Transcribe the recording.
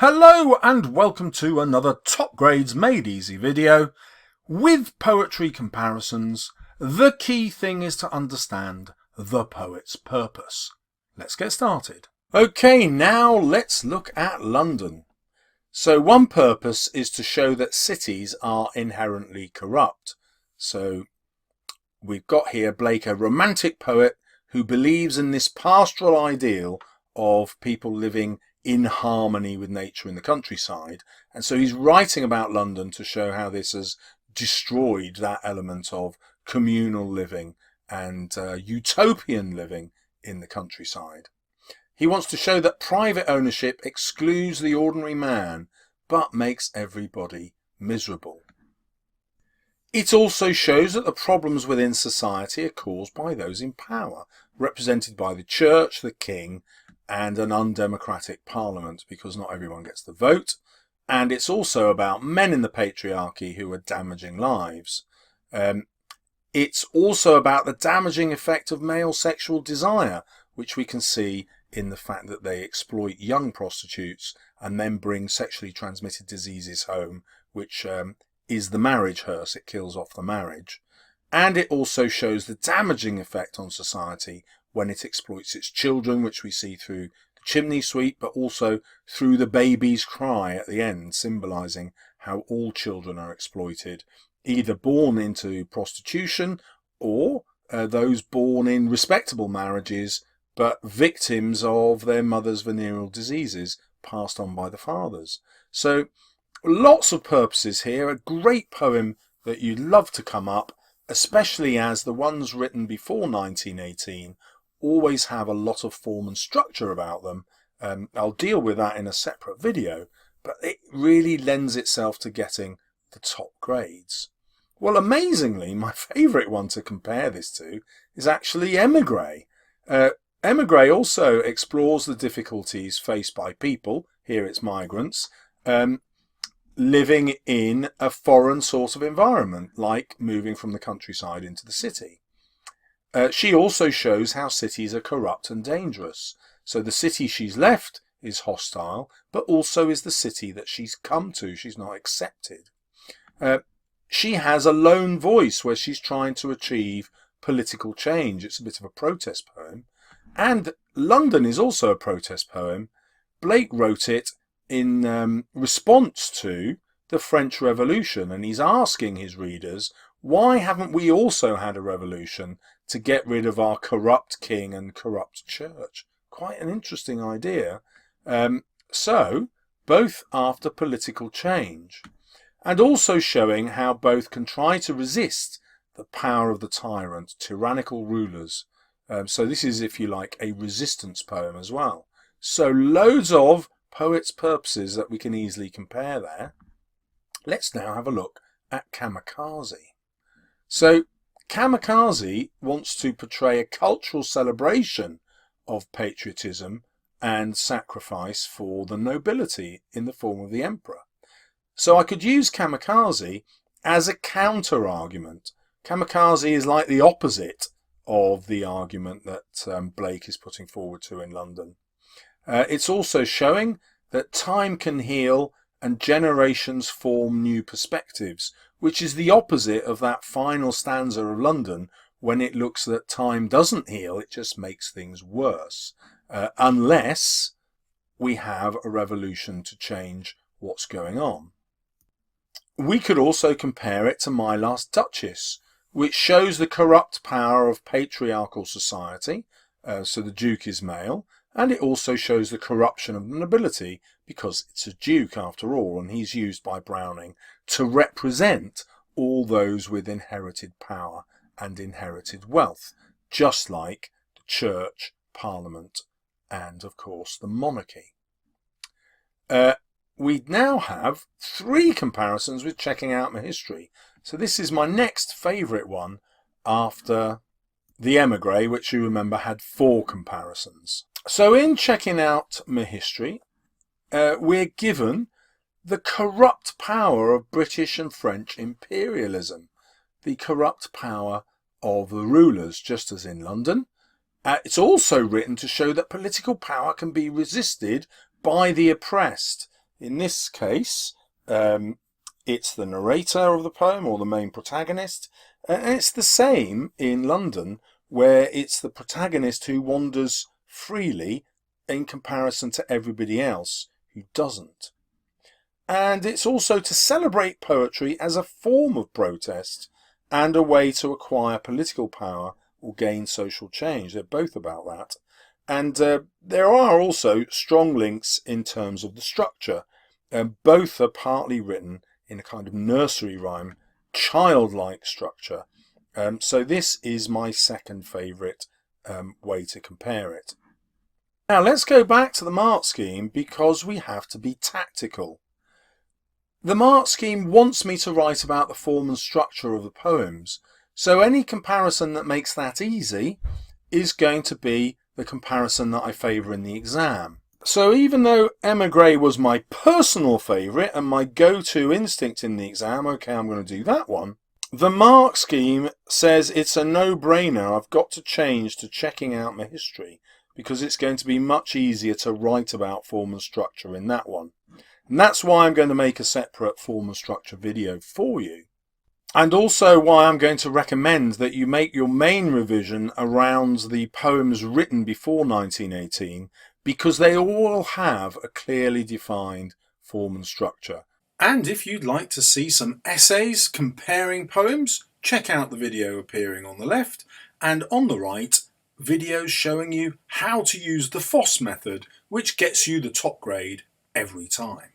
Hello and welcome to another Top Grades Made Easy video. With poetry comparisons, the key thing is to understand the poet's purpose. Let's get started. Okay, now let's look at London. So one purpose is to show that cities are inherently corrupt. So we've got here Blake, a romantic poet who believes in this pastoral ideal of people living in harmony with nature in the countryside, and so he's writing about London to show how this has destroyed that element of communal living and utopian living in the countryside. He wants to show that private ownership excludes the ordinary man but makes everybody miserable. It also shows that the problems within society are caused by those in power, represented by the church, the king, and an undemocratic parliament, because not everyone gets the vote. And it's also about men in the patriarchy who are damaging lives. It's also about the damaging effect of male sexual desire, which we can see in the fact that they exploit young prostitutes and then bring sexually transmitted diseases home, which is the marriage hearse. It kills off the marriage. And it also shows the damaging effect on society when it exploits its children, which we see through the chimney sweep, but also through the baby's cry at the end, symbolising how all children are exploited, either born into prostitution or those born in respectable marriages, but victims of their mother's venereal diseases passed on by the fathers. So lots of purposes here, a great poem that you'd love to come up, especially as the ones written before 1918 always have a lot of form and structure about them. I'll deal with that in a separate video, but it really lends itself to getting the top grades. Well, amazingly, my favourite one to compare this to is actually Emigre. Emigre also explores the difficulties faced by people, here it's migrants, living in a foreign sort of environment, like moving from the countryside into the city. She also shows how cities are corrupt and dangerous. So the city she's left is hostile, but also is the city that she's come to. She's not accepted. She has a lone voice where she's trying to achieve political change. It's a bit of a protest poem. And London is also a protest poem. Blake wrote it in response to the French Revolution, and he's asking his readers, why haven't we also had a revolution to get rid of our corrupt king and corrupt church? Quite an interesting idea. So, both after political change, and also showing how both can try to resist the power of the tyrant, tyrannical rulers. So this is, if you like, a resistance poem as well. So loads of poet's purposes that we can easily compare there. Let's now have a look at Kamikaze. So Kamikaze wants to portray a cultural celebration of patriotism and sacrifice for the nobility in the form of the emperor. So I could use Kamikaze as a counter-argument. Kamikaze is like the opposite of the argument that Blake is putting forward to in London. It's also showing that time can heal and generations form new perspectives, which is the opposite of that final stanza of London when it looks that time doesn't heal, it just makes things worse, unless we have a revolution to change what's going on. We could also compare it to My Last Duchess, which shows the corrupt power of patriarchal society, so the Duke is male, and it also shows the corruption of the nobility, because it's a duke after all, and he's used by Browning to represent all those with inherited power and inherited wealth, just like the church, parliament, and of course the monarchy. We now have 3 comparisons with checking out my history. So this is my next favourite one after the Emigre, which you remember had 4 comparisons. So in checking out my history, we're given the corrupt power of British and French imperialism, the corrupt power of the rulers, just as in London. It's also written to show that political power can be resisted by the oppressed. In this case, it's the narrator of the poem or the main protagonist, and it's the same in London, where it's the protagonist who wanders freely in comparison to everybody else who doesn't. And it's also to celebrate poetry as a form of protest and a way to acquire political power or gain social change. They're both about that. And there are also strong links in terms of the structure. Both are partly written in a kind of nursery rhyme, childlike structure. So this is my second favourite way to compare it. Now let's go back to the mark scheme, because we have to be tactical. The mark scheme wants me to write about the form and structure of the poems, so any comparison that makes that easy is going to be the comparison that I favour in the exam. So even though Emma Gray was my personal favourite and my go-to instinct in the exam, okay, I'm going to do that one, the mark scheme says it's a no-brainer. I've got to change to checking out my history, because it's going to be much easier to write about form and structure in that one. And that's why I'm going to make a separate form and structure video for you. And also why I'm going to recommend that you make your main revision around the poems written before 1918, because they all have a clearly defined form and structure. And if you'd like to see some essays comparing poems, check out the video appearing on the left, and on the right, videos showing you how to use the FOSS method, which gets you the top grade every time.